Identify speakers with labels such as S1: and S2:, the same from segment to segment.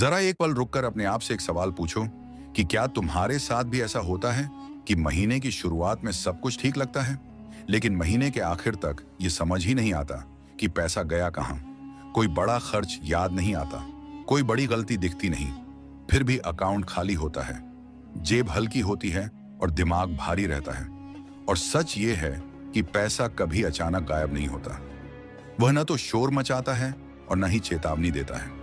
S1: जरा एक पल रुककर अपने आप से एक सवाल पूछो कि क्या तुम्हारे साथ भी ऐसा होता है कि महीने की शुरुआत में सब कुछ ठीक लगता है, लेकिन महीने के आखिर तक ये समझ ही नहीं आता कि पैसा गया कहाँ। कोई बड़ा खर्च याद नहीं आता, कोई बड़ी गलती दिखती नहीं, फिर भी अकाउंट खाली होता है, जेब हल्की होती है और दिमाग भारी रहता है। और सच ये है कि पैसा कभी अचानक गायब नहीं होता। वह न तो शोर मचाता है और न ही चेतावनी देता है।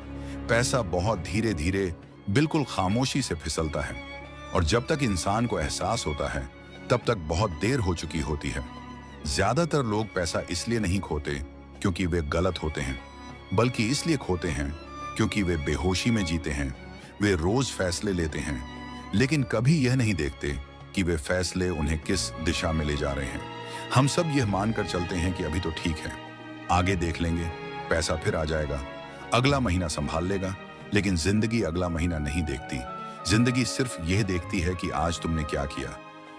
S1: पैसा बहुत धीरे धीरे, बिल्कुल खामोशी से फिसलता है, और जब तक इंसान को एहसास होता है तब तक बहुत देर हो चुकी होती है। ज्यादातर लोग पैसा इसलिए नहीं खोते क्योंकि वे गलत होते हैं, बल्कि इसलिए खोते हैं क्योंकि वे बेहोशी में जीते हैं। वे रोज फैसले लेते हैं, लेकिन कभी यह नहीं देखते कि वे फैसले उन्हें किस दिशा में ले जा रहे हैं। हम सब यह मानकर चलते हैं कि अभी तो ठीक है, आगे देख लेंगे, पैसा फिर आ जाएगा, अगला महीना संभाल लेगा। लेकिन जिंदगी अगला महीना नहीं देखती। जिंदगी सिर्फ यह देखती है कि आज तुमने क्या किया।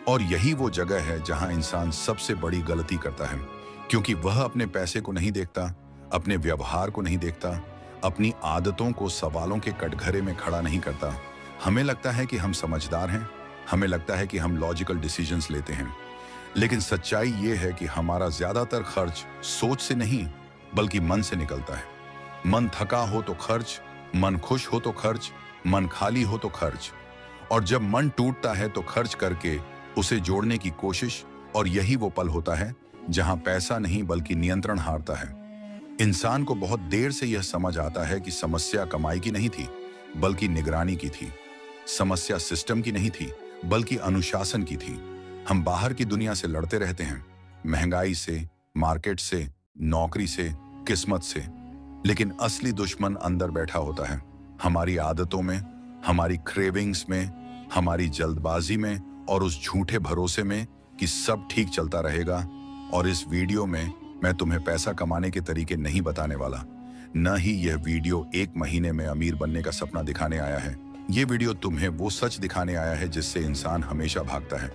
S1: और यही वो जगह है जहां इंसान सबसे बड़ी गलती करता है, क्योंकि वह अपने पैसे को नहीं देखता, अपने व्यवहार को नहीं देखता, अपनी आदतों को सवालों के कटघरे में खड़ा नहीं करता। हमें लगता है कि हम समझदार हैं, हमें लगता है कि हम लॉजिकल डिसीजंस लेते हैं, लेकिन सच्चाई ये है कि हमारा ज्यादातर खर्च सोच से नहीं बल्कि मन से निकलता है। मन थका हो तो खर्च, मन खुश हो तो खर्च, मन खाली हो तो खर्च। और जब मन टूटता है तो खर्च करके उसे जोड़ने की कोशिश। और यही वो पल होता है जहां पैसा नहीं बल्कि नियंत्रण हारता है। इंसान को बहुत देर से यह समझ आता है कि समस्या कमाई की नहीं थी बल्कि निगरानी की थी। समस्या सिस्टम की नहीं थी बल्कि अनुशासन की थी। हम बाहर की दुनिया से लड़ते रहते हैं, महंगाई से, मार्केट से, नौकरी से, किस्मत से, लेकिन असली दुश्मन अंदर बैठा होता है, हमारी आदतों में, हमारी क्रेविंग्स में, हमारी जल्दबाजी में और उस झूठे भरोसे में कि सब ठीक चलता रहेगा। और इस वीडियो में मैं तुम्हें पैसा कमाने के तरीके नहीं बताने वाला, न ही यह वीडियो एक महीने में अमीर बनने का सपना दिखाने आया है। यह वीडियो तुम्हें वो सच दिखाने आया है जिससे इंसान हमेशा भागता है,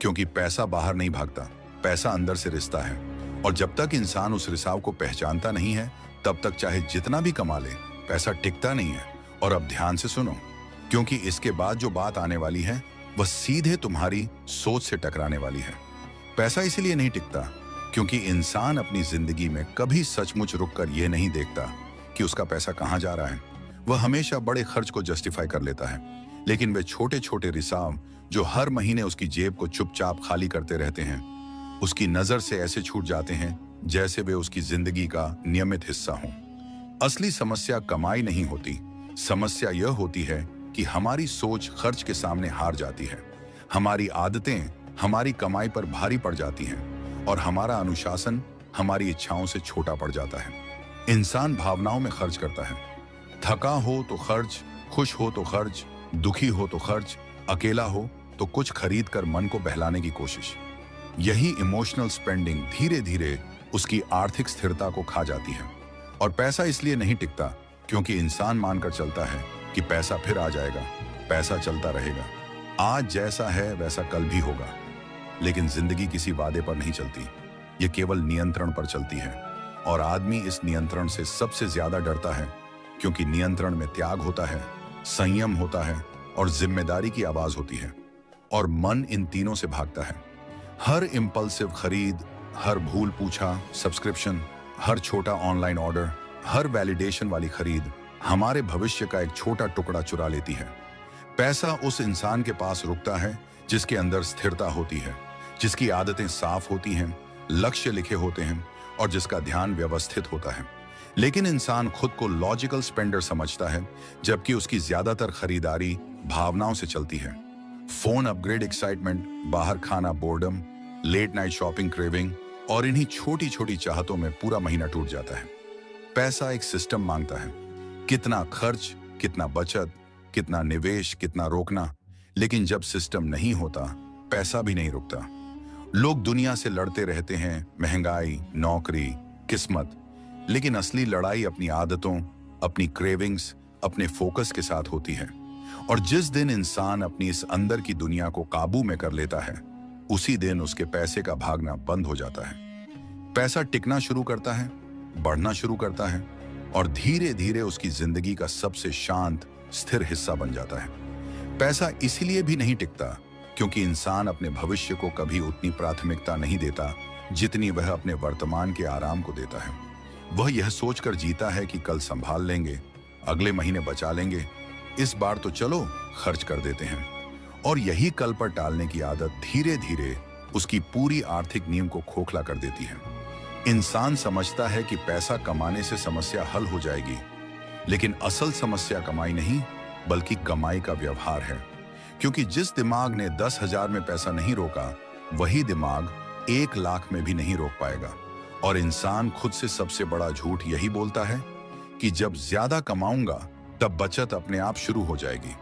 S1: क्योंकि पैसा बाहर नहीं भागता, पैसा अंदर से रिश्ता है। और जब तक इंसान उस रिसाव को पहचानता नहीं है तब तक चाहे जितना भी कमा ले, पैसा टिकता नहीं है। और अब ध्यान से सुनो, क्योंकि इसके बाद जो बात आने वाली है वह सीधे तुम्हारी सोच से टकराने वाली है। पैसा इसलिए नहीं टिकता क्योंकि इंसान अपनी जिंदगी में कभी सचमुच रुककर यह नहीं देखता कि उसका पैसा कहां जा रहा है। वह हमेशा बड़े खर्च को जस्टिफाई कर लेता है, लेकिन वे छोटे छोटे रिसाव जो हर महीने उसकी जेब को चुपचाप खाली करते रहते हैं, उसकी नजर से ऐसे छूट जाते हैं जैसे वे उसकी जिंदगी का नियमित हिस्सा हों। असली समस्या कमाई नहीं होती, समस्या यह होती है कि हमारी सोच खर्च के सामने हार जाती है, हमारी आदतें हमारी कमाई पर भारी पड़ जाती हैं और हमारा अनुशासन हमारी इच्छाओं से छोटा पड़ जाता है। इंसान भावनाओं में खर्च करता है, थका हो तो खर्च, खुश हो तो खर्च, दुखी हो तो खर्च, अकेला हो तो कुछ खरीद कर मन को बहलाने की कोशिश। यही इमोशनल स्पेंडिंग धीरे धीरे उसकी आर्थिक स्थिरता को खा जाती है। और पैसा इसलिए नहीं टिकता क्योंकि इंसान मानकर चलता है कि पैसा फिर आ जाएगा, पैसा चलता रहेगा, आज जैसा है वैसा कल भी होगा। लेकिन जिंदगी किसी वादे पर नहीं चलती, ये केवल नियंत्रण पर चलती है। और आदमी इस नियंत्रण से सबसे ज्यादा डरता है, क्योंकि नियंत्रण में त्याग होता है, संयम होता है और जिम्मेदारी की आवाज होती है। और मन इन तीनों से भागता है। हर इम्पल्सिव खरीद, हर भूल पूछा सब्सक्रिप्शन, हर छोटा ऑनलाइन ऑर्डर, हर वैलिडेशन वाली खरीद हमारे भविष्य का एक छोटा टुकड़ा चुरा लेती है। पैसा उस इंसान के पास रुकता है जिसके अंदर स्थिरता होती है, जिसकी आदतें साफ होती हैं, लक्ष्य लिखे होते हैं और जिसका ध्यान व्यवस्थित होता है। लेकिन इंसान खुद को लॉजिकल स्पेंडर समझता है, जबकि उसकी ज्यादातर खरीदारी भावनाओं से चलती है। फोन अपग्रेड एक्साइटमेंट, बाहर खाना boredom, late night shopping craving, और इन्हीं छोटी छोटी चाहतों में पूरा महीना टूट जाता है। पैसा एक सिस्टम मांगता है, कितना खर्च, कितना बचत, कितना निवेश, कितना रोकना। लेकिन जब सिस्टम नहीं होता, पैसा भी नहीं रुकता। लोग दुनिया से लड़ते रहते हैं, महंगाई, नौकरी, किस्मत, लेकिन असली लड़ाई अपनी आदतों, अपनी क्रेविंग्स, अपने फोकस के साथ होती है। और जिस दिन इंसान अपनी इस अंदर की दुनिया को काबू में कर लेता है, उसी दिन उसके पैसे का भागना बंद हो जाता है। पैसा टिकना शुरू करता है, बढ़ना शुरू करता है और धीरे धीरे उसकी जिंदगी का सबसे शांत, स्थिर हिस्सा बन जाता है। पैसा इसीलिए भी नहीं टिकता क्योंकि इंसान अपने भविष्य को कभी उतनी प्राथमिकता नहीं देता जितनी वह अपने वर्तमान के आराम को देता है। वह यह सोचकर जीता है कि कल संभाल लेंगे, अगले महीने बचा लेंगे, इस बार तो चलो खर्च कर देते हैं। और यही कल पर टालने की आदत धीरे धीरे उसकी पूरी आर्थिक नींव को खोखला कर देती है। इंसान समझता है कि पैसा कमाने से समस्या हल हो जाएगी, लेकिन असल समस्या कमाई नहीं बल्कि कमाई का व्यवहार है। क्योंकि जिस दिमाग ने 10,000 में पैसा नहीं रोका, वही दिमाग 1 लाख में भी नहीं रोक पाएगा। और इंसान खुद से सबसे बड़ा झूठ यही बोलता है कि जब ज्यादा कमाऊंगा तब बचत अपने आप शुरू हो जाएगी।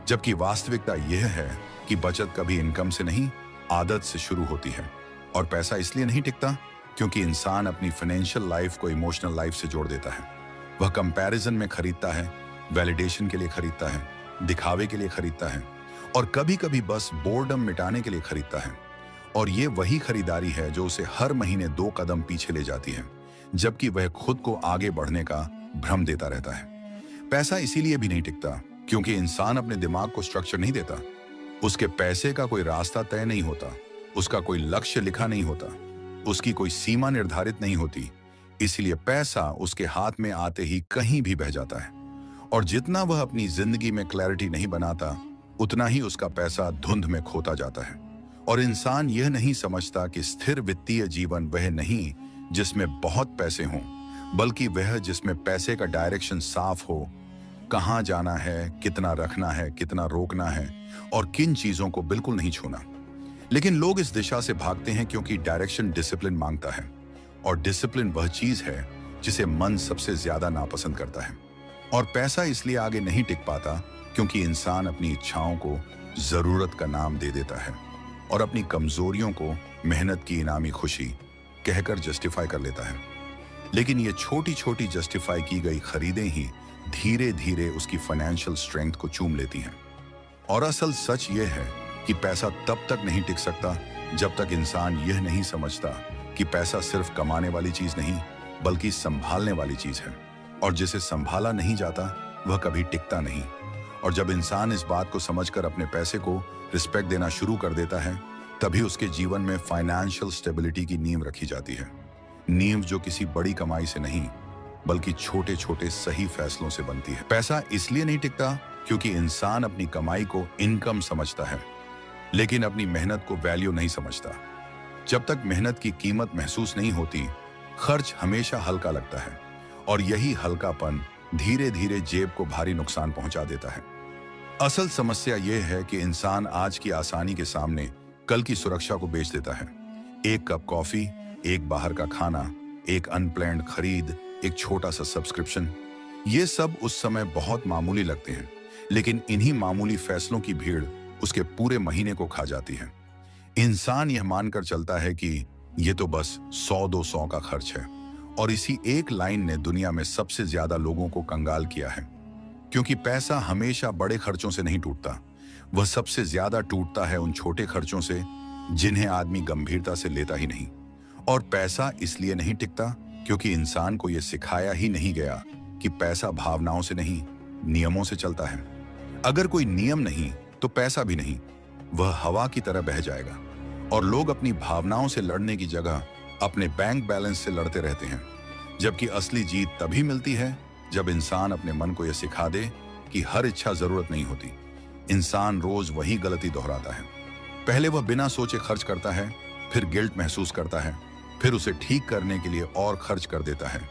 S1: जबकि वास्तविकता यह है कि बचत कभी इनकम से नहीं, आदत से शुरू होती है। और पैसा इसलिए नहीं टिकता क्योंकि इंसान अपनी फाइनेंशियल लाइफ को इमोशनल लाइफ से जोड़ देता है। वह कंपैरिजन में खरीदता है, वैलिडेशन के लिए खरीदता है, दिखावे के लिए खरीदता है और कभी कभी बस बोर्डम मिटाने के लिए खरीदता है। और ये वही खरीदारी है जो उसे हर महीने 2 कदम पीछे ले जाती है, जबकि वह खुद को आगे बढ़ने का भ्रम देता रहता है। पैसा इसीलिए भी नहीं टिकता क्योंकि इंसान अपने दिमाग को स्ट्रक्चर नहीं देता। उसके पैसे का कोई रास्ता तय नहीं होता, उसका कोई लक्ष्य लिखा नहीं होता, उसकी कोई सीमा निर्धारित नहीं होती। इसलिए पैसा उसके हाथ में आते ही कहीं भी बह जाता है। और जितना वह अपनी जिंदगी में क्लैरिटी नहीं बनाता, उतना ही उसका पैसा धुंध में खोता जाता है। और इंसान यह नहीं समझता कि स्थिर वित्तीय जीवन वह नहीं जिसमें बहुत पैसे हों, बल्कि वह जिसमें पैसे का डायरेक्शन साफ हो, कहां जाना है, कितना रखना है, कितना रोकना है और किन चीजों को बिल्कुल नहीं छूना। लेकिन लोग इस दिशा से भागते हैं क्योंकि डायरेक्शन डिसिप्लिन मांगता है, और डिसिप्लिन वह चीज है जिसे मन सबसे ज्यादा नापसंद करता है। और पैसा इसलिए आगे नहीं टिक पाता क्योंकि इंसान अपनी इच्छाओं को जरूरत का नाम दे देता है और अपनी कमजोरियों को मेहनत की इनामी खुशी कहकर जस्टिफाई कर लेता है। लेकिन ये छोटी छोटी जस्टिफाई की गई खरीदें ही धीरे धीरे उसकी फाइनेंशियल स्ट्रेंथ को चूम लेती हैं। और असल सच ये है कि पैसा तब तक नहीं टिक सकता जब तक इंसान यह नहीं समझता कि पैसा सिर्फ कमाने वाली चीज नहीं बल्कि संभालने वाली चीज है, और जिसे संभाला नहीं जाता वह कभी टिकता नहीं। और जब इंसान इस बात को समझकर अपने पैसे को रिस्पेक्ट देना शुरू कर देता है, तभी उसके जीवन में फाइनेंशियल स्टेबिलिटी की नींव रखी जाती है। नींव जो किसी बड़ी कमाई से नहीं बल्कि छोटे छोटे सही फैसलों से बनती है। पैसा इसलिए नहीं टिकता क्योंकि इंसान अपनी कमाई को इनकम समझता है, लेकिन अपनी मेहनत को वैल्यू नहीं समझता। जब तक मेहनत की कीमत महसूस नहीं होती, खर्च हमेशा हल्का लगता है, और यही हल्कापन धीरे धीरे जेब को भारी नुकसान पहुंचा देता है। असल समस्या यह है कि इंसान आज की आसानी के सामने कल की सुरक्षा को बेच देता है। एक कप कॉफी, एक बाहर का खाना, एक अनप्लैन्ड खरीद, एक छोटा सा सब्सक्रिप्शन, ये सब उस समय बहुत मामूली लगते हैं, लेकिन इन्हीं मामूली फैसलों की भीड़ उसके पूरे महीने को खा जाती है। इंसान यह मानकर चलता है कि ये तो बस 100-200 का खर्च है, और इसी एक लाइन ने दुनिया में सबसे ज्यादा लोगों को कंगाल किया है। क्योंकि पैसा हमेशा बड़े खर्चों से नहीं टूटता, वह सबसे ज्यादा टूटता है उन छोटे खर्चों से जिन्हें आदमी गंभीरता से लेता ही नहीं। और पैसा इसलिए नहीं टिकता क्योंकि इंसान को यह सिखाया ही नहीं गया कि पैसा भावनाओं से नहीं, नियमों से चलता है। अगर कोई नियम नहीं तो पैसा भी नहीं, वह हवा की तरह बह जाएगा। और लोग अपनी भावनाओं से लड़ने की जगह अपने बैंक बैलेंस से लड़ते रहते हैं, जबकि असली जीत तभी मिलती है जब इंसान अपने मन को यह सिखा दे कि हर इच्छा जरूरत नहीं होती। इंसान रोज वही गलती दोहराता है। पहले वह बिना सोचे खर्च करता है, फिर गिल्ट महसूस करता है, फिर उसे ठीक करने के लिए और खर्च कर देता है,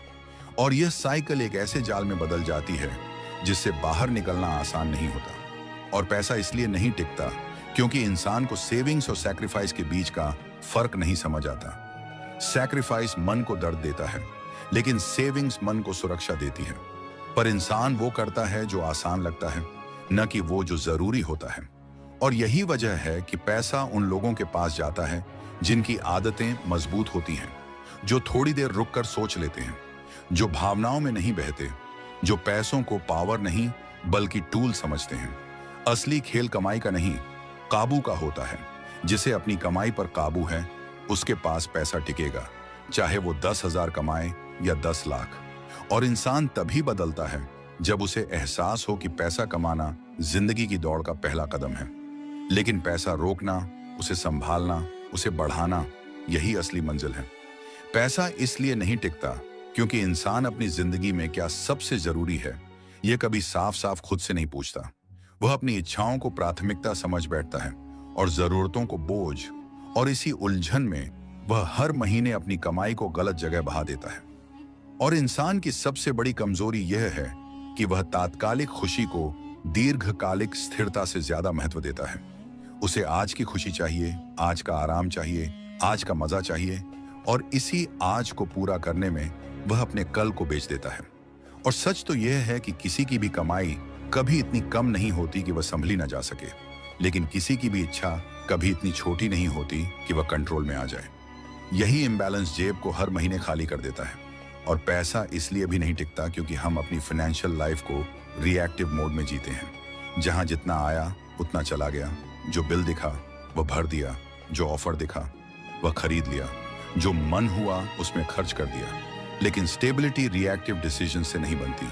S1: और यह साइकिल एक ऐसे जाल में बदल जाती है जिससे बाहर निकलना आसान नहीं होता। और पैसा इसलिए नहीं टिकता क्योंकि इंसान को सेविंग्स और सैक्रिफाइस के बीच का फर्क नहीं समझ आता। सैक्रिफाइस मन को दर्द देता है, लेकिन सेविंग्स मन को सुरक्षा देती है। पर इंसान वो करता है जो आसान लगता है, न कि वो जो जरूरी होता है। और यही वजह है कि पैसा उन लोगों के पास जाता है जिनकी आदतें मजबूत होती हैं, जो थोड़ी देर रुककर सोच लेते हैं, जो भावनाओं में नहीं बहते, जो पैसों को पावर नहीं बल्कि टूल समझते हैं। असली खेल कमाई का नहीं, काबू का होता है। जिसे अपनी कमाई पर काबू है, उसके पास पैसा टिकेगा, चाहे वो 10,000 कमाए या 10 लाख। और इंसान तभी बदलता है जब उसे एहसास हो कि पैसा कमाना जिंदगी की दौड़ का पहला कदम है। लेकिन पैसा रोकना, उसे संभालना, उसे बढ़ाना, यही असली मंजिल है। पैसा इसलिए नहीं टिकता क्योंकि इंसान अपनी जिंदगी में क्या सबसे जरूरी है यह कभी साफ साफ खुद से नहीं पूछता। वह अपनी इच्छाओं को प्राथमिकता समझ बैठता है और जरूरतों को बोझ, और इसी उलझन में वह हर महीने अपनी कमाई को गलत जगह बहा देता है। और इंसान की सबसे बड़ी कमजोरी यह है कि वह तात्कालिक खुशी को दीर्घकालिक स्थिरता से ज्यादा महत्व देता है। उसे आज की खुशी चाहिए, आज का आराम चाहिए, आज का मजा चाहिए, और इसी आज को पूरा करने में वह अपने कल को बेच देता है। और सच तो यह है कि किसी की भी कमाई कभी इतनी कम नहीं होती कि वह संभली ना जा सके, लेकिन किसी की भी इच्छा कभी इतनी छोटी नहीं होती कि वह कंट्रोल में आ जाए। यही इम्बैलेंस जेब को हर महीने खाली कर देता है। और पैसा इसलिए भी नहीं टिकता क्योंकि हम अपनी फाइनेंशियल लाइफ को रिएक्टिव मोड में जीते हैं, जहां जितना आया उतना चला गया। जो बिल दिखा वह भर दिया, जो ऑफर दिखा वह खरीद लिया, जो मन हुआ उसमें खर्च कर दिया। लेकिन स्टेबिलिटी रिएक्टिव डिसीजन से नहीं बनती,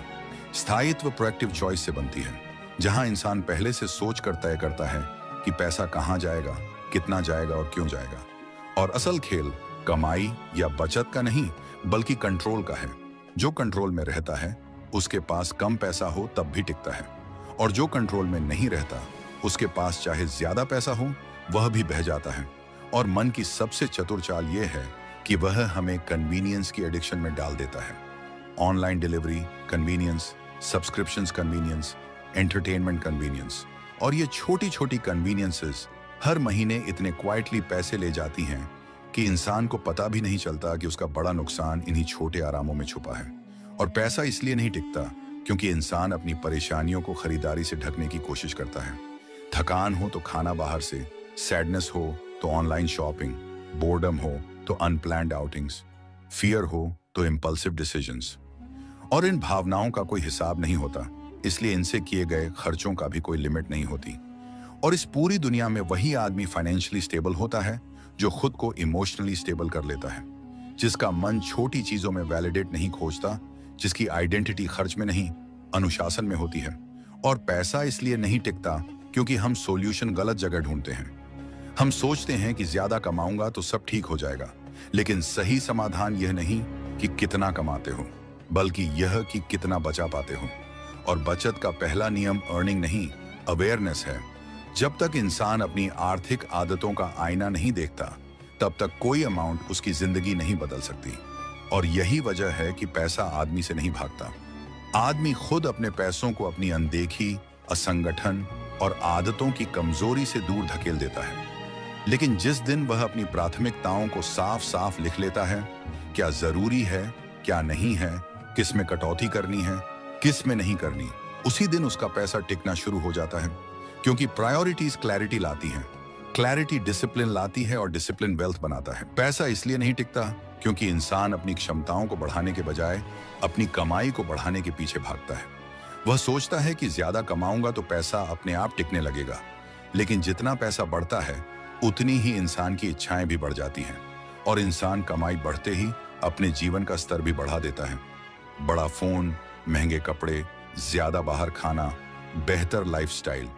S1: स्थायित्व प्रोएक्टिव चॉइस से बनती है, जहां इंसान पहले से सोच कर तय करता है कि पैसा कहां जाएगा, कितना जाएगा और क्यों जाएगा। और असल खेल कमाई या बचत का नहीं बल्कि कंट्रोल का है। जो कंट्रोल में रहता है उसके पास कम पैसा हो तब भी टिकता है, और जो कंट्रोल में नहीं रहता उसके पास चाहे ज्यादा पैसा हो वह भी बह जाता है। और मन की सबसे चतुर चाल यह है कि वह हमें कन्वीनियंस की एडिक्शन में डाल देता है। Online delivery convenience, subscriptions convenience, entertainment convenience, और ये छोटी छोटी कन्वीनियंसेस हर महीने इतने क्वाइटली पैसे ले जाती हैं कि इंसान को पता भी नहीं चलता कि उसका बड़ा नुकसान इन्हीं छोटे आरामों में छुपा है। और पैसा इसलिए नहीं टिकता क्योंकि इंसान अपनी परेशानियों को खरीदारी से ढकने की कोशिश करता है। थकान हो तो खाना बाहर से, सैडनेस हो तो ऑनलाइन शॉपिंग, बोर्डम हो तो अनप्लान्ड आउटिंग्स, फियर हो तो इम्पल्सिव डिसीजंस। और इन भावनाओं का कोई हिसाब नहीं होता, इसलिए इनसे किए गए खर्चों का भी कोई लिमिट नहीं होती। और इस पूरी दुनिया में वही आदमी फाइनेंशियली स्टेबल होता है जो खुद को इमोशनली स्टेबल कर लेता है, जिसका मन छोटी चीजों में वैलिडेट नहीं खोजता, जिसकी आइडेंटिटी खर्च में नहीं अनुशासन में होती है। और पैसा इसलिए नहीं टिकता क्योंकि हम सॉल्यूशन गलत जगह ढूंढते हैं। हम सोचते हैं कि ज्यादा कमाऊंगा तो सब ठीक हो जाएगा, लेकिन सही समाधान यह नहीं कि कितना कमाते हो, बल्कि यह कि कितना बचा पाते हो। और बचत का पहला नियम अर्निंग नहीं, अवेयरनेस है। जब तक इंसान अपनी आर्थिक आदतों का आईना नहीं देखता, तब तक कोई अमाउंट उसकी जिंदगी नहीं बदल सकती। और यही वजह है कि पैसा आदमी से नहीं भागता। आदमी खुद अपने पैसों को अपनी अनदेखी, असंगठन और आदतों की कमजोरी से दूर धकेल देता है। लेकिन जिस दिन वह अपनी प्राथमिकताओं को साफ साफ लिख लेता है, क्या जरूरी है, क्या नहीं है, किस में कटौती करनी है, किस में नहीं करनी, उसी दिन उसका पैसा टिकना शुरू हो जाता है। क्योंकि प्रायोरिटीज क्लैरिटी लाती हैं, क्लैरिटी डिसिप्लिन लाती है, और डिसिप्लिन वेल्थ बनाता है। पैसा इसलिए नहीं टिकता क्योंकि इंसान अपनी क्षमताओं को बढ़ाने के बजाय अपनी कमाई को बढ़ाने के पीछे भागता है। वह सोचता है कि ज्यादा कमाऊंगा तो पैसा अपने आप टिकने लगेगा, लेकिन जितना पैसा बढ़ता है उतनी ही इंसान की इच्छाएं भी बढ़ जाती हैं, और इंसान कमाई बढ़ते ही अपने जीवन का स्तर भी बढ़ा देता है। बड़ा फोन, महंगे कपड़े, ज्यादा बाहर खाना, बेहतर लाइफस्टाइल,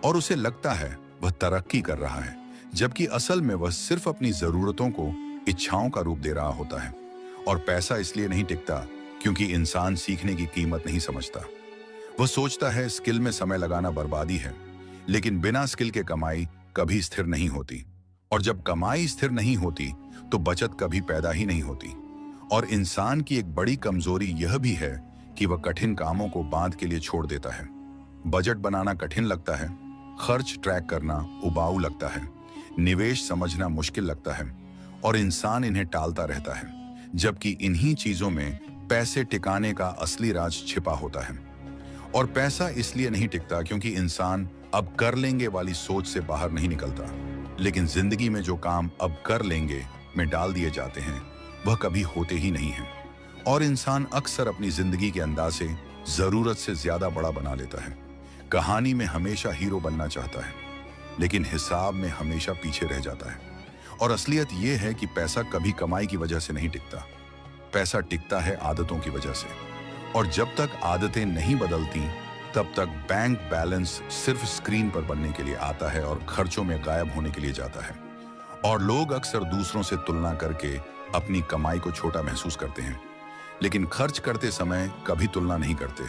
S1: और उसे लगता है वह तरक्की कर रहा है, जबकि असल में वह सिर्फ अपनी जरूरतों को इच्छाओं का रूप दे रहा होता है। और पैसा इसलिए नहीं टिकता क्योंकि इंसान सीखने की कीमत नहीं समझता। वह सोचता है स्किल में समय लगाना बर्बादी है, लेकिन बिना स्किल के कमाई कभी स्थिर नहीं होती, और जब कमाई स्थिर नहीं होती तो बचत कभी पैदा ही नहीं होती। और इंसान की एक बड़ी कमजोरी यह भी है कि वह कठिन कामों को बांध के लिए छोड़ देता है। बजट बनाना कठिन लगता है, खर्च ट्रैक करना उबाऊ लगता है, निवेश समझना मुश्किल लगता है, और इंसान इन्हें टालता रहता है, जबकि इन्हीं चीजों में पैसे टिकाने का असली राज छिपा होता है। और पैसा इसलिए नहीं टिकता क्योंकि इंसान अब कर लेंगे वाली सोच से बाहर नहीं निकलता, लेकिन जिंदगी में जो काम अब कर लेंगे में डाल दिए जाते हैं वह कभी होते ही नहीं हैं। और इंसान अक्सर अपनी जिंदगी के अंदाजे जरूरत से ज्यादा बड़ा बना लेता है। कहानी में हमेशा हीरो बनना चाहता है, लेकिन हिसाब में हमेशा पीछे रह जाता है। और असलियत यह है कि पैसा कभी कमाई की वजह से नहीं टिकता, पैसा टिकता है आदतों की वजह से। और जब तक आदतें नहीं बदलती तब तक बैंक बैलेंस सिर्फ स्क्रीन पर बनने के लिए आता है और खर्चों में गायब होने के लिए जाता है। और लोग अक्सर दूसरों से तुलना करके अपनी कमाई को छोटा महसूस करते हैं, लेकिन खर्च करते समय कभी तुलना नहीं करते।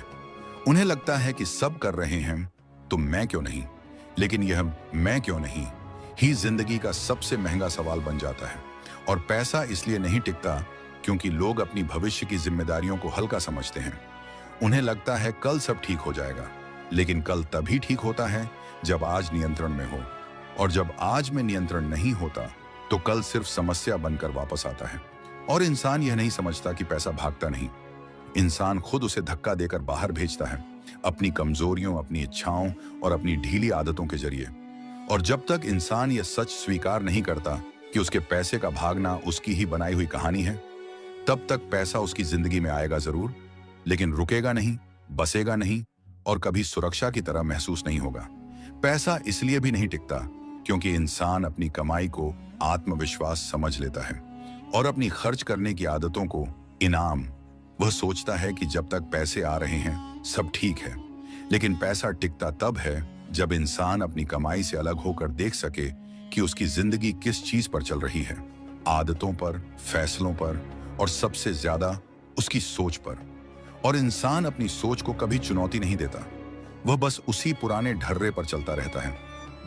S1: उन्हें लगता है कि सब कर रहे हैं तो मैं क्यों नहीं। लेकिन यह मैं क्यों नहीं ही जिंदगी का सबसे महंगा सवाल बन जाता है। और पैसा इसलिए नहीं टिकता क्योंकि लोग अपनी भविष्य की जिम्मेदारियों को हल्का समझते हैं। उन्हें लगता है कल सब ठीक हो जाएगा, लेकिन कल तभी ठीक होता है जब आज नियंत्रण में हो। और जब आज में नियंत्रण नहीं होता तो कल सिर्फ समस्या बनकर वापस आता है। और इंसान यह नहीं समझता कि पैसा भागता नहीं, इंसान खुद उसे धक्का देकर बाहर भेजता है, अपनी कमजोरियों, अपनी इच्छाओं और अपनी ढीली आदतों के जरिए। और जब तक इंसान यह सच स्वीकार नहीं करता कि उसके पैसे का भागना उसकी ही बनाई हुई कहानी है, तब तक पैसा उसकी जिंदगी में आएगा जरूर, लेकिन रुकेगा नहीं, बसेगा नहीं और कभी सुरक्षा की तरह महसूस नहीं होगा। पैसा इसलिए भी नहीं टिकता क्योंकि इंसान अपनी कमाई को आत्मविश्वास समझ लेता है और अपनी खर्च करने की आदतों को इनाम। वह सोचता है कि जब तक पैसे आ रहे हैं सब ठीक है। लेकिन पैसा टिकता तब है जब इंसान अपनी कमाई से अलग होकर देख सके कि उसकी जिंदगी किस चीज पर चल रही है, आदतों पर, फैसलों पर और सबसे ज्यादा उसकी सोच पर। और इंसान अपनी सोच को कभी चुनौती नहीं देता, वह बस उसी पुराने ढर्रे पर चलता रहता है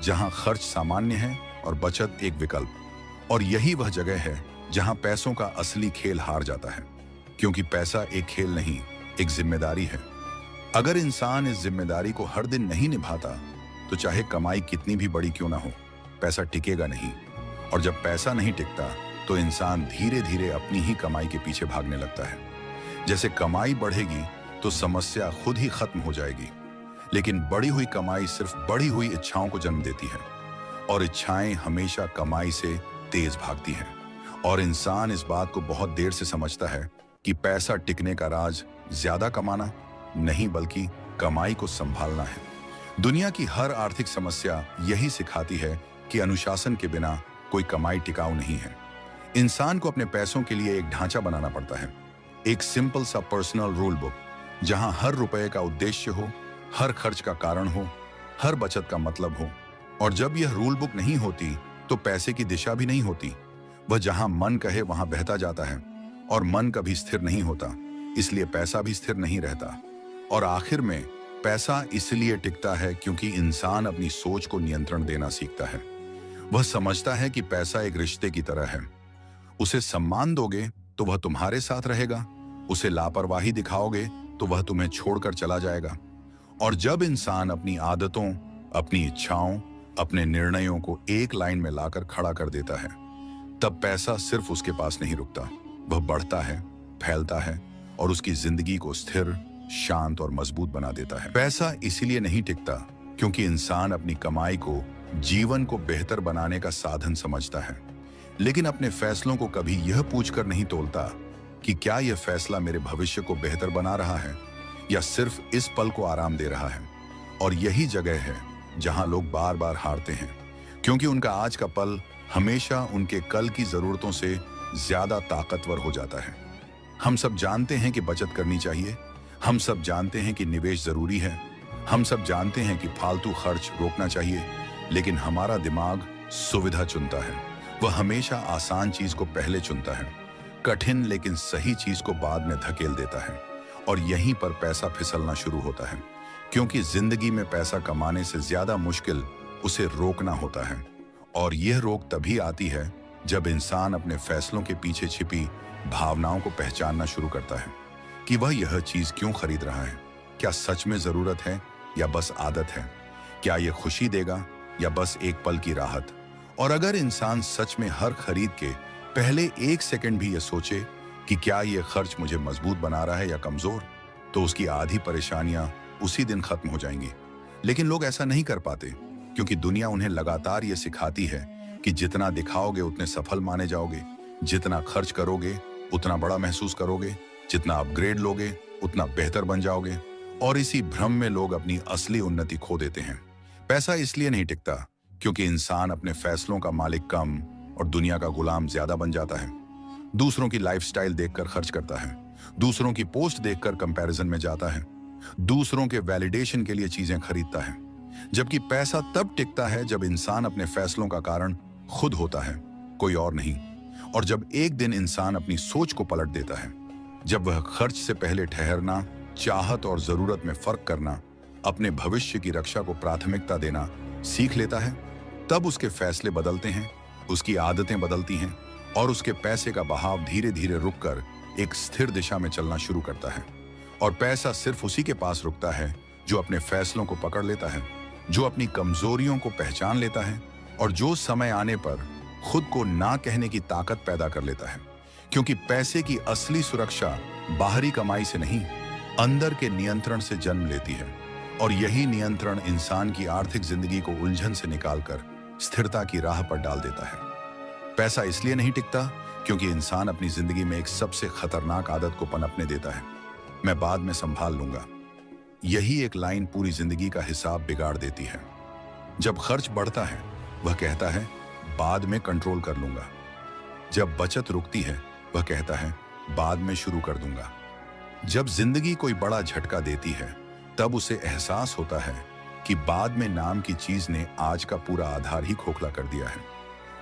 S1: जहां खर्च सामान्य है और बचत एक विकल्प। और यही वह जगह है जहां पैसों का असली खेल हार जाता है, क्योंकि पैसा एक खेल नहीं, एक जिम्मेदारी है। अगर इंसान इस जिम्मेदारी को हर दिन नहीं निभाता तो चाहे कमाई कितनी भी बड़ी क्यों ना हो, पैसा टिकेगा नहीं। और जब पैसा नहीं टिकता तो इंसान धीरे धीरे अपनी ही कमाई के पीछे भागने लगता है। जैसे कमाई बढ़ेगी तो समस्या खुद ही खत्म हो जाएगी, लेकिन बढ़ी हुई कमाई सिर्फ बढ़ी हुई इच्छाओं को जन्म देती है और इच्छाएं हमेशा कमाई से तेज भागती हैं। और इंसान इस बात को बहुत देर से समझता है कि पैसा टिकने का राज ज्यादा कमाना नहीं बल्कि कमाई को संभालना है। दुनिया की हर आर्थिक समस्या यही सिखाती है कि अनुशासन के बिना कोई कमाई टिकाऊ नहीं है। इंसान को अपने पैसों के लिए एक ढांचा बनाना पड़ता है, एक सिंपल सा पर्सनल रूल बुक जहां हर रुपए का उद्देश्य हो, हर खर्च का कारण हो, हर बचत का मतलब हो। और जब यह रूल बुक नहीं होती तो पैसे की दिशा भी नहीं होती। वह जहां मन कहे वहां बहता जाता है और मन कभी स्थिर नहीं होता, इसलिए पैसा भी स्थिर नहीं रहता। और आखिर में पैसा इसलिए टिकता है क्योंकि इंसान अपनी सोच को नियंत्रण देना सीखता है। वह समझता है कि पैसा एक रिश्ते की तरह है, उसे सम्मान दोगे तो वह तुम्हारे साथ रहेगा, उसे लापरवाही दिखाओगे तो वह तुम्हें छोड़कर चला जाएगा। और जब इंसान अपनी आदतों, अपनी इच्छाओं, अपने निर्णयों को एक लाइन में लाकर खड़ा कर देता है, तब पैसा सिर्फ उसके पास नहीं रुकता, वह बढ़ता है, फैलता है और उसकी जिंदगी को स्थिर, शांत और मजबूत बना देता है। पैसा इसीलिए नहीं टिकता क्योंकि इंसान अपनी कमाई को जीवन को बेहतर बनाने का साधन समझता है, लेकिन अपने फैसलों को कभी यह पूछकर नहीं तोलता कि क्या यह फैसला मेरे भविष्य को बेहतर बना रहा है या सिर्फ इस पल को आराम दे रहा है। और यही जगह है जहां लोग बार बार हारते हैं, क्योंकि उनका आज का पल हमेशा उनके कल की जरूरतों से ज्यादा ताकतवर हो जाता है। हम सब जानते हैं कि बचत करनी चाहिए, हम सब जानते हैं कि निवेश जरूरी है, हम सब जानते हैं कि फालतू खर्च रोकना चाहिए, लेकिन हमारा दिमाग सुविधा चुनता है। वह हमेशा आसान चीज को पहले चुनता है, कठिन लेकिन सही चीज को बाद में धकेल देता है। और यहीं पर पैसा फिसलना शुरू होता है, क्योंकि जिंदगी में पैसा कमाने से ज्यादा मुश्किल उसे रोकना होता है। और यह रोक तभी आती है जब इंसान अपने फैसलों के पीछे छिपी भावनाओं को पहचानना शुरू करता है कि वह यह चीज क्यों खरीद रहा है। क्या सच में जरूरत है या बस आदत है? क्या यह खुशी देगा या बस एक पल की राहत? और अगर इंसान सच में हर खरीद के पहले एक सेकंड भी यह सोचे कि क्या यह खर्च मुझे मजबूत बना रहा है या कमजोर, तो उसकी आधी परेशानियां उसी दिन खत्म हो जाएंगी। लेकिन लोग ऐसा नहीं कर पाते क्योंकि दुनिया उन्हें लगातार ये सिखाती है कि जितना दिखाओगे उतने सफल माने जाओगे, जितना खर्च करोगे उतना बड़ा महसूस करोगे, जितना अपग्रेड लोगे उतना बेहतर बन जाओगे। और इसी भ्रम में लोग अपनी असली उन्नति खो देते हैं। पैसा इसलिए नहीं टिकता क्योंकि इंसान अपने फैसलों का मालिक कम और दुनिया का गुलाम ज्यादा बन जाता है। दूसरों की लाइफस्टाइल देखकर खर्च करता है, दूसरों की पोस्ट देखकर कंपैरिजन में जाता है, दूसरों के वैलिडेशन के लिए चीजें खरीदता है। जबकि पैसा तब टिकता है जब इंसान अपने फैसलों का कारण खुद होता है, कोई और नहीं। और जब एक दिन इंसान अपनी सोच को पलट देता है, जब वह खर्च से पहले ठहरना, चाहत और जरूरत में फर्क करना, अपने भविष्य की रक्षा को प्राथमिकता देना सीख लेता है, तब उसके फैसले बदलते हैं, उसकी आदतें बदलती हैं और उसके पैसे का बहाव धीरे धीरे रुककर एक स्थिर दिशा में चलना शुरू करता है। और पैसा सिर्फ उसी के पास रुकता है जो अपने फैसलों को पकड़ लेता है, जो अपनी कमजोरियों को पहचान लेता है और जो समय आने पर खुद को ना कहने की ताकत पैदा कर लेता है। क्योंकि पैसे की असली सुरक्षा बाहरी कमाई से नहीं, अंदर के नियंत्रण से जन्म लेती है। और यही नियंत्रण इंसान की आर्थिक जिंदगी को उलझन से निकालकर स्थिरता की राह पर डाल देता है। पैसा इसलिए नहीं टिकता क्योंकि इंसान अपनी जिंदगी में एक सबसे खतरनाक आदत को पनपने देता है, मैं बाद में संभाल लूंगा। यही एक लाइन पूरी जिंदगी का हिसाब बिगाड़ देती है। जब खर्च बढ़ता है, वह कहता है बाद में कंट्रोल कर लूंगा। जब बचत रुकती है, वह कहता है बाद में शुरू कर दूंगा। जब जिंदगी कोई बड़ा झटका देती है, तब उसे एहसास होता है कि बाद में नाम की चीज ने आज का पूरा आधार ही खोखला कर दिया है।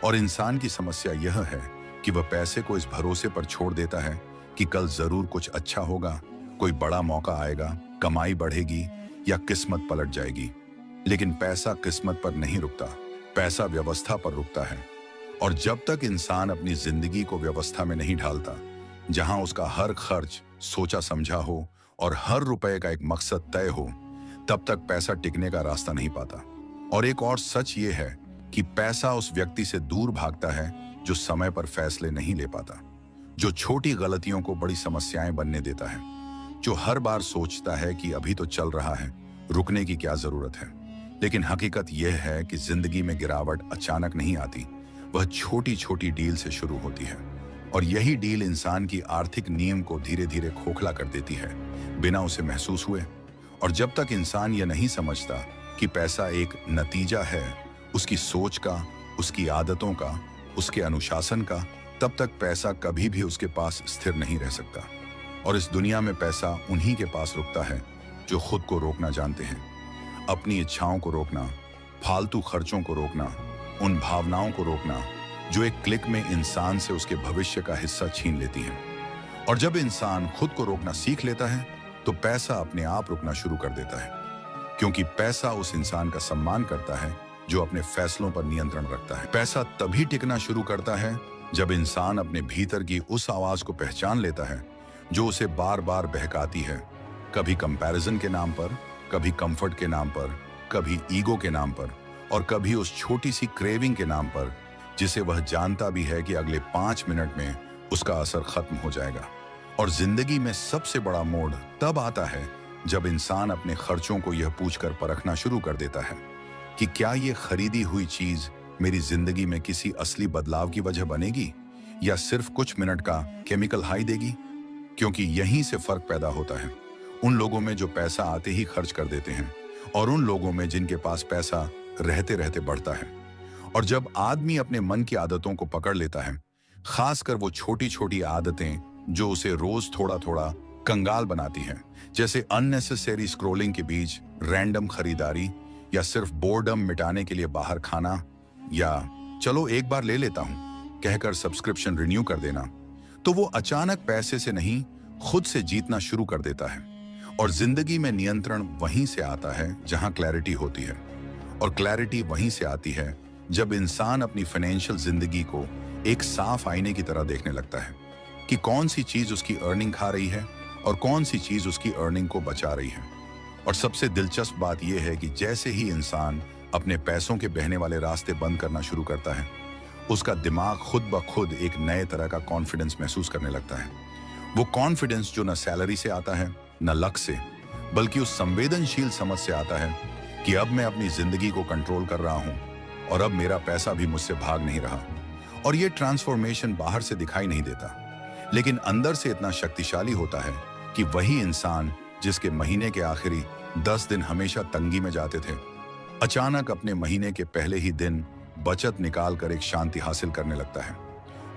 S1: और इंसान की समस्या यह है कि वह पैसे को इस भरोसे पर छोड़ देता है कि कल जरूर कुछ अच्छा होगा, कोई बड़ा मौका आएगा, कमाई बढ़ेगी या किस्मत पलट जाएगी। लेकिन पैसा किस्मत पर नहीं रुकता, पैसा व्यवस्था पर रुकता है। और जब तक इंसान अपनी जिंदगी को व्यवस्था में नहीं ढालता, जहां उसका हर खर्च सोचा समझा हो और हर रुपए का एक मकसद तय हो, तब तक पैसा टिकने का रास्ता नहीं पाता। और एक और सच ये है कि पैसा उस व्यक्ति से दूर भागता है जो समय पर फैसले नहीं ले पाता, जो छोटी गलतियों को बड़ी समस्याएं बनने देता है, जो हर बार सोचता है कि अभी तो चल रहा है, रुकने की क्या जरूरत है। लेकिन हकीकत यह है कि जिंदगी में गिरावट अचानक नहीं आती, वह छोटी छोटी डील से शुरू होती है। और यही डील इंसान की आर्थिक नींव को धीरे धीरे खोखला कर देती है, बिना उसे महसूस हुए। और जब तक इंसान यह नहीं समझता कि पैसा एक नतीजा है उसकी सोच का, उसकी आदतों का, उसके अनुशासन का, तब तक पैसा कभी भी उसके पास स्थिर नहीं रह सकता। और इस दुनिया में पैसा उन्हीं के पास रुकता है जो खुद को रोकना जानते हैं, अपनी इच्छाओं को रोकना, फालतू खर्चों को रोकना, उन भावनाओं को रोकना जो एक क्लिक में इंसान से उसके भविष्य का हिस्सा छीन लेती हैं। और जब इंसान खुद को रोकना सीख लेता है, तो पैसा अपने आप रुकना शुरू कर देता है। क्योंकि पैसा उस इंसान का सम्मान करता है जो अपने फैसलों पर नियंत्रण रखता है। पैसा तभी टिकना शुरू करता है जब इंसान अपने भीतर की उस आवाज को पहचान लेता है जो उसे बार बार बहकाती है, कभी कंपैरिजन के नाम पर, कभी कंफर्ट के नाम पर, कभी ईगो के नाम पर, और कभी उस छोटी सी क्रेविंग के नाम पर जिसे वह जानता भी है कि अगले 5 मिनट में उसका असर खत्म हो जाएगा। और जिंदगी में सबसे बड़ा मोड़ तब आता है जब इंसान अपने खर्चों को यह पूछकर परखना शुरू कर देता है कि क्या ये खरीदी हुई चीज मेरी जिंदगी में किसी असली बदलाव की वजह बनेगी या सिर्फ कुछ मिनट का केमिकल हाई देगी। क्योंकि यहीं से फर्क पैदा होता है उन लोगों में जो पैसा आते ही खर्च कर देते हैं और उन लोगों में जिनके पास पैसा रहते रहते बढ़ता है। और जब आदमी अपने मन की आदतों को पकड़ लेता है, खासकर वो छोटी छोटी आदतें जो उसे रोज थोड़ा थोड़ा कंगाल बनाती हैं, जैसे अननेसेसरी स्क्रॉलिंग के बीच रैंडम खरीदारी, या सिर्फ बोर्डम मिटाने के लिए बाहर खाना, या चलो एक बार ले लेता हूं कहकर सब्सक्रिप्शन रिन्यू कर देना, तो वो अचानक पैसे से नहीं खुद से जीतना शुरू कर देता है। और जिंदगी में नियंत्रण वहीं से आता है जहां क्लैरिटी होती है। और क्लैरिटी वहीं से आती है जब इंसान अपनी फाइनेंशियल जिंदगी को एक साफ आईने की तरह देखने लगता है कि कौन सी चीज उसकी अर्निंग खा रही है और कौन सी चीज उसकी अर्निंग को बचा रही है। और सबसे दिलचस्प बात यह है कि जैसे ही इंसान अपने पैसों के बहने वाले रास्ते बंद करना शुरू करता है, उसका दिमाग खुद ब खुद एक नए तरह का कॉन्फिडेंस महसूस करने लगता है। वो कॉन्फिडेंस जो न सैलरी से आता है न लक से, बल्कि उस संवेदनशील समझ से आता है कि अब मैं अपनी जिंदगी को कंट्रोल कर रहा हूं और अब मेरा पैसा भी मुझसे भाग नहीं रहा। और ये ट्रांसफॉर्मेशन बाहर से दिखाई नहीं देता, लेकिन अंदर से इतना शक्तिशाली होता है कि वही इंसान जिसके महीने के आखिरी 10 दिन हमेशा तंगी में जाते थे, अचानक अपने महीने के पहले ही दिन बचत निकाल कर एक शांति हासिल करने लगता है।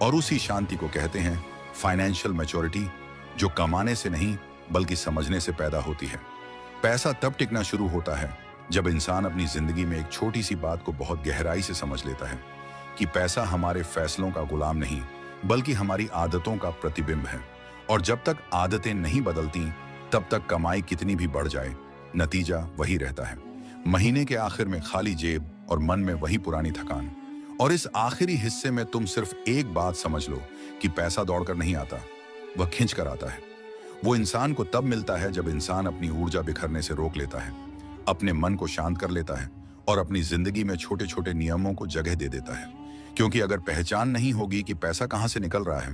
S1: और उसी शांति को कहते हैं फाइनेंशियल मैच्योरिटी, जो कमाने से नहीं बल्कि समझने से पैदा होती है। पैसा तब टिकना शुरू होता है जब इंसान अपनी जिंदगी में एक छोटी सी बात को बहुत गहराई से समझ लेता है कि पैसा हमारे फैसलों का गुलाम नहीं बल्कि हमारी आदतों का प्रतिबिंब है। और जब तक आदतें नहीं बदलती तब तक कमाई कितनी भी बढ़ जाए, नतीजा वही रहता है। महीने के आखिर में खाली जेब और मन में वही पुरानी थकान। और इस आखिरी हिस्से में तुम सिर्फ एक बात समझ लो कि पैसा दौड़कर नहीं आता, वह खींच कर आता है। वो इंसान को तब मिलता है जब इंसान अपनी ऊर्जा बिखरने से रोक लेता है, अपने मन को शांत कर लेता है और अपनी जिंदगी में छोटे छोटे नियमों को जगह दे देता है। क्योंकि अगर पहचान नहीं होगी कि पैसा कहां से निकल रहा है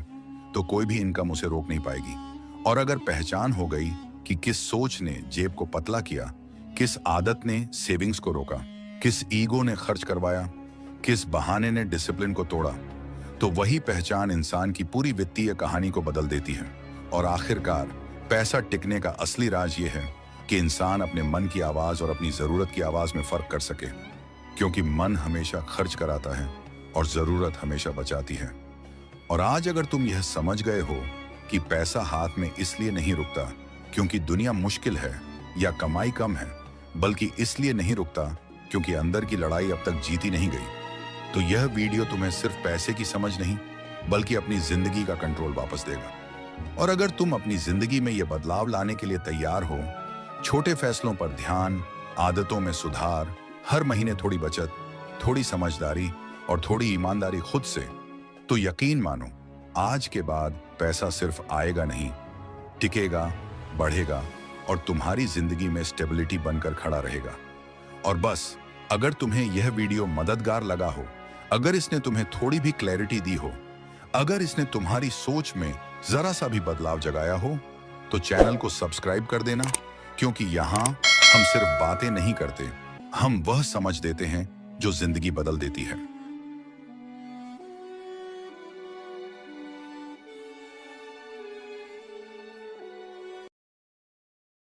S1: तो कोई भी इनकम उसे रोक नहीं पाएगी। और अगर पहचान हो गई कि किस सोच ने जेब को पतला किया, किस आदत ने सेविंग्स को रोका, किस ईगो ने खर्च करवाया, किस बहाने ने डिसिप्लिन को तोड़ा, तो वही पहचान इंसान की पूरी वित्तीय कहानी को बदल देती है। और आखिरकार पैसा टिकने का असली राज ये है कि इंसान अपने मन की आवाज और अपनी जरूरत की आवाज में फर्क कर सके। क्योंकि मन हमेशा खर्च कराता है और जरूरत हमेशा बचाती है। और आज अगर तुम यह समझ गए हो कि पैसा हाथ में इसलिए नहीं रुकता क्योंकि दुनिया मुश्किल है या कमाई कम है, बल्कि इसलिए नहीं रुकता क्योंकि अंदर की लड़ाई अब तक जीती नहीं गई, तो यह वीडियो तुम्हें सिर्फ पैसे की समझ नहीं बल्कि अपनी जिंदगी का कंट्रोल वापस देगा। और अगर तुम अपनी जिंदगी में यह बदलाव लाने के लिए तैयार हो, छोटे फैसलों पर ध्यान, आदतों में सुधार, हर महीने थोड़ी बचत, थोड़ी समझदारी और थोड़ी ईमानदारी खुद से, तो यकीन मानो आज के बाद पैसा सिर्फ आएगा नहीं, टिकेगा, बढ़ेगा और तुम्हारी जिंदगी में स्टेबिलिटी बनकर खड़ा रहेगा। और बस अगर तुम्हें यह वीडियो मददगार लगा हो, अगर इसने तुम्हें थोड़ी भी क्लैरिटी दी हो, अगर इसने तुम्हारी सोच में जरा सा भी बदलाव जगाया हो, तो चैनल को सब्सक्राइब कर देना। क्योंकि यहाँ हम सिर्फ बातें नहीं करते, हम वह समझ देते हैं जो जिंदगी बदल देती है।